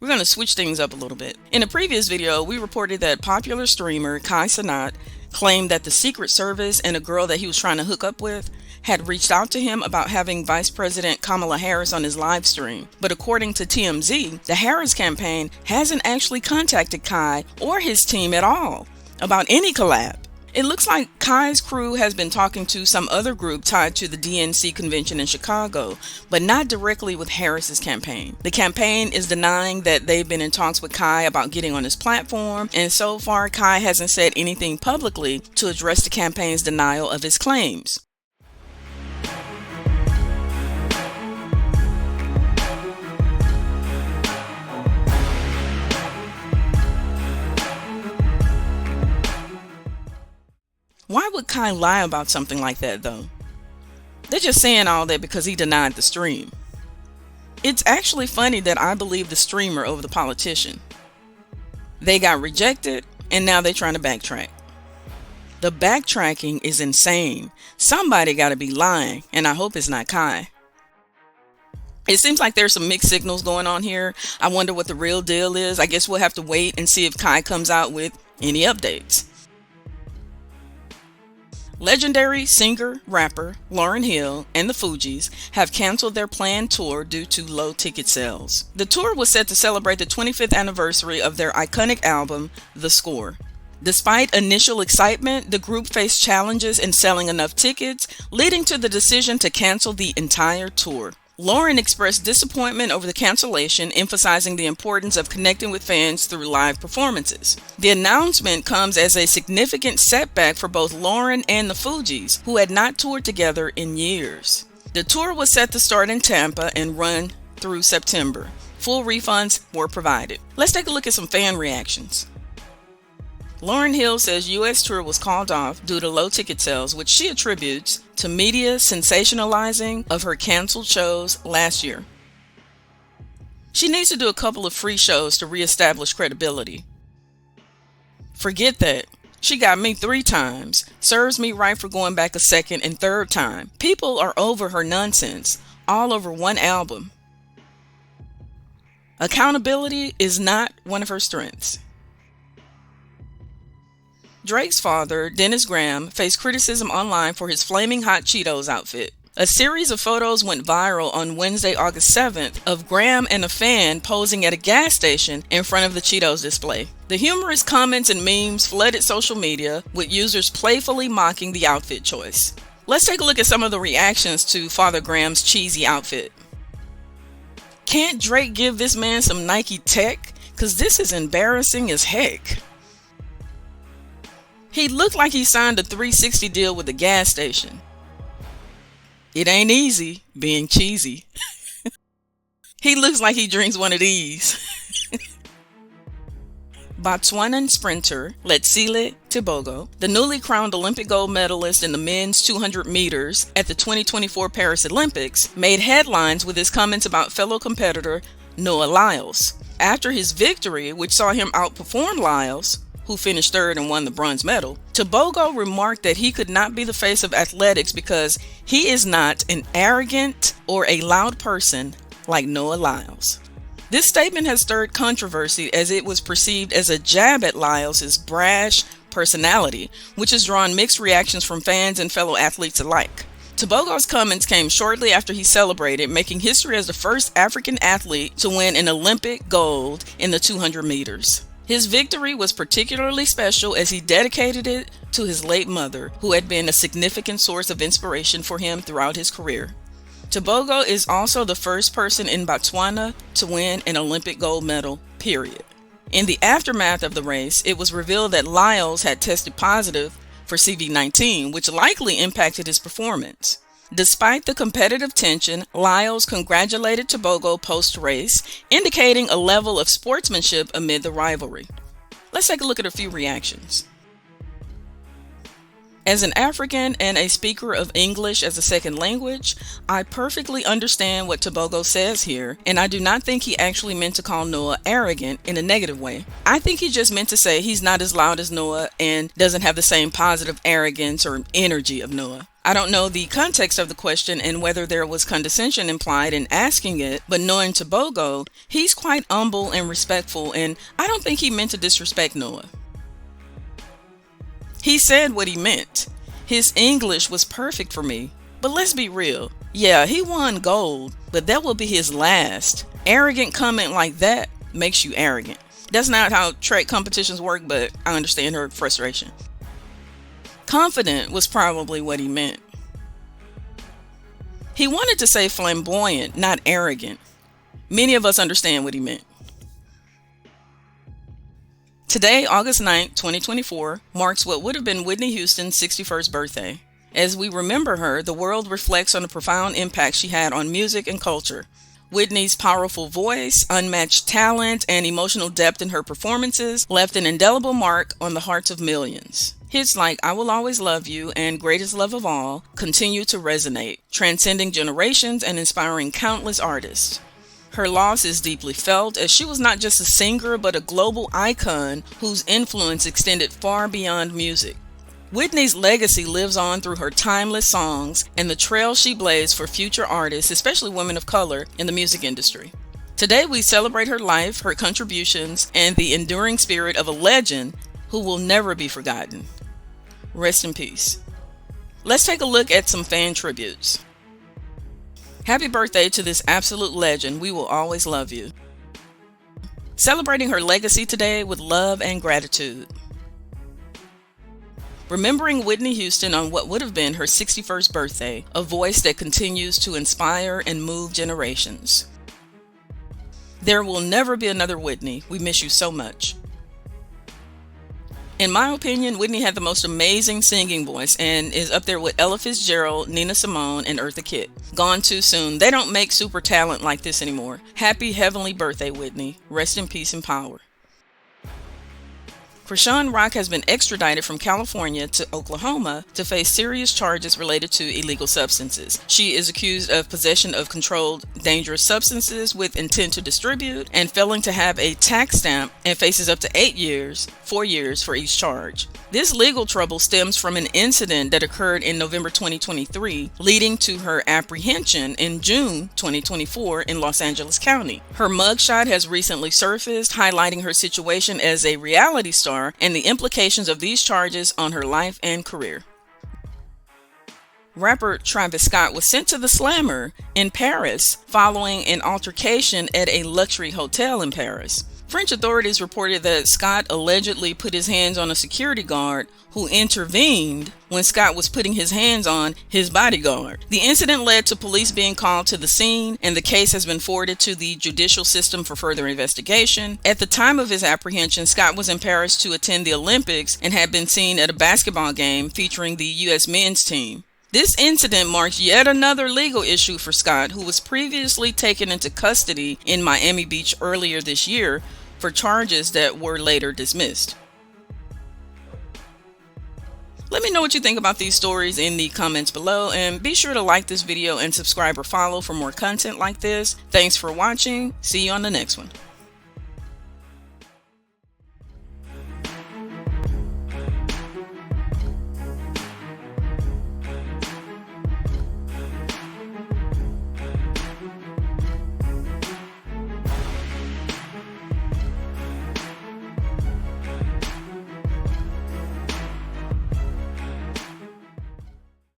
We're going to switch things up a little bit. In a previous video, we reported that popular streamer Cenat claimed that the Secret Service and a girl that he was trying to hook up with had reached out to him about having Vice President Kamala Harris on his live stream. But according to TMZ, the Harris campaign hasn't actually contacted Kai or his team at all about any collab. It looks like Kai's crew has been talking to some other group tied to the DNC convention in Chicago, but not directly with Harris's campaign. The campaign is denying that they've been in talks with Kai about getting on his platform, and so far Kai hasn't said anything publicly to address the campaign's denial of his claims. Why would Kai lie about something like that, though? They're just saying all that because he denied the stream. It's actually funny that I believe the streamer over the politician. They got rejected, and now they're trying to backtrack. The backtracking is insane. Somebody got to be lying, and I hope it's not Kai. It seems like there's some mixed signals going on here. I wonder what the real deal is. I guess we'll have to wait and see if Kai comes out with any updates. Legendary singer-rapper Lauryn Hill and the Fugees have canceled their planned tour due to low ticket sales. The tour was set to celebrate the 25th anniversary of their iconic album, The Score. Despite initial excitement, the group faced challenges in selling enough tickets, leading to the decision to cancel the entire tour. Lauryn expressed disappointment over the cancellation, emphasizing the importance of connecting with fans through live performances. The announcement comes as a significant setback for both Lauryn and the Fugees, who had not toured together in years. The tour was set to start in Tampa and run through September. Full refunds were provided. Let's take a look at some fan reactions. Lauryn Hill says U.S. tour was called off due to low ticket sales, which she attributes to media sensationalizing of her canceled shows last year. She needs to do a couple of free shows to reestablish credibility. Forget that. She got me 3 times. Serves me right for going back a second and third time. People are over her nonsense, all over one album. Accountability is not one of her strengths. Drake's father, Dennis Graham, faced criticism online for his flaming hot Cheetos outfit. A series of photos went viral on Wednesday, August 7th, of Graham and a fan posing at a gas station in front of the Cheetos display. The humorous comments and memes flooded social media, with users playfully mocking the outfit choice. Let's take a look at some of the reactions to Father Graham's cheesy outfit. Can't Drake give this man some Nike tech? 'Cause this is embarrassing as heck. He looked like he signed a 360 deal with the gas station. It ain't easy being cheesy. He looks like he drinks one of these. Botswanan sprinter Letsile Tebogo, the newly crowned Olympic gold medalist in the men's 200 meters at the 2024 Paris Olympics, made headlines with his comments about fellow competitor Noah Lyles. After his victory, which saw him outperform Lyles, who finished third and won the bronze medal, Tebogo remarked that he could not be the face of athletics because he is not an arrogant or a loud person like Noah Lyles. This statement has stirred controversy as it was perceived as a jab at Lyles' brash personality, which has drawn mixed reactions from fans and fellow athletes alike. Tebogo's comments came shortly after he celebrated, making history as the first African athlete to win an Olympic gold in the 200 meters. His victory was particularly special as he dedicated it to his late mother, who had been a significant source of inspiration for him throughout his career. Tebogo is also the first person in Botswana to win an Olympic gold medal, period. In the aftermath of the race, it was revealed that Lyles had tested positive for CV-19, which likely impacted his performance. Despite the competitive tension, Lyles congratulated Tebogo post-race, indicating a level of sportsmanship amid the rivalry. Let's take a look at a few reactions. As an African and a speaker of English as a second language, I perfectly understand what Tebogo says here, and I do not think he actually meant to call Noah arrogant in a negative way. I think he just meant to say he's not as loud as Noah and doesn't have the same positive arrogance or energy of Noah. I don't know the context of the question and whether there was condescension implied in asking it, but knowing Tebogo, he's quite humble and respectful, and I don't think he meant to disrespect Noah. He said what he meant. His English was perfect for me. But let's be real. Yeah, he won gold, but that will be his last. Arrogant comment like that makes you arrogant. That's not how track competitions work, but I understand her frustration. Confident was probably what he meant. He wanted to say flamboyant, not arrogant. Many of us understand what he meant. Today, August 9th, 2024, marks what would have been Whitney Houston's 61st birthday. As we remember her, the world reflects on the profound impact she had on music and culture. Whitney's powerful voice, unmatched talent, and emotional depth in her performances left an indelible mark on the hearts of millions. Hits like I Will Always Love You and Greatest Love of All continue to resonate, transcending generations and inspiring countless artists. Her loss is deeply felt, as she was not just a singer but a global icon whose influence extended far beyond music. Whitney's legacy lives on through her timeless songs and the trail she blazed for future artists, especially women of color, in the music industry. Today we celebrate her life, her contributions, and the enduring spirit of a legend who will never be forgotten. Rest in peace. Let's take a look at some fan tributes. Happy birthday to this absolute legend. We will always love you. Celebrating her legacy today with love and gratitude. Remembering Whitney Houston on what would have been her 61st birthday, a voice that continues to inspire and move generations. There will never be another Whitney. We miss you so much. In my opinion, Whitney had the most amazing singing voice and is up there with Ella Fitzgerald, Nina Simone, and Eartha Kitt. Gone too soon. They don't make super talent like this anymore. Happy heavenly birthday, Whitney. Rest in peace and power. Chrisean has been extradited from California to Oklahoma to face serious charges related to illegal substances. She is accused of possession of controlled dangerous substances with intent to distribute and failing to have a tax stamp, and faces up to 8 years, 4 years for each charge. This legal trouble stems from an incident that occurred in November 2023, leading to her apprehension in June 2024 in Los Angeles County. Her mugshot has recently surfaced, highlighting her situation as a reality star and the implications of these charges on her life and career. Rapper Travis Scott was sent to the Slammer in Paris following an altercation at a luxury hotel in Paris. French authorities reported that Scott allegedly put his hands on a security guard who intervened when Scott was putting his hands on his bodyguard. The incident led to police being called to the scene, and the case has been forwarded to the judicial system for further investigation. At the time of his apprehension, Scott was in Paris to attend the Olympics and had been seen at a basketball game featuring the U.S. men's team. This incident marks yet another legal issue for Scott, who was previously taken into custody in Miami Beach earlier this year for charges that were later dismissed. Let me know what you think about these stories in the comments below, and be sure to like this video and subscribe or follow for more content like this. Thanks for watching. See you on the next one.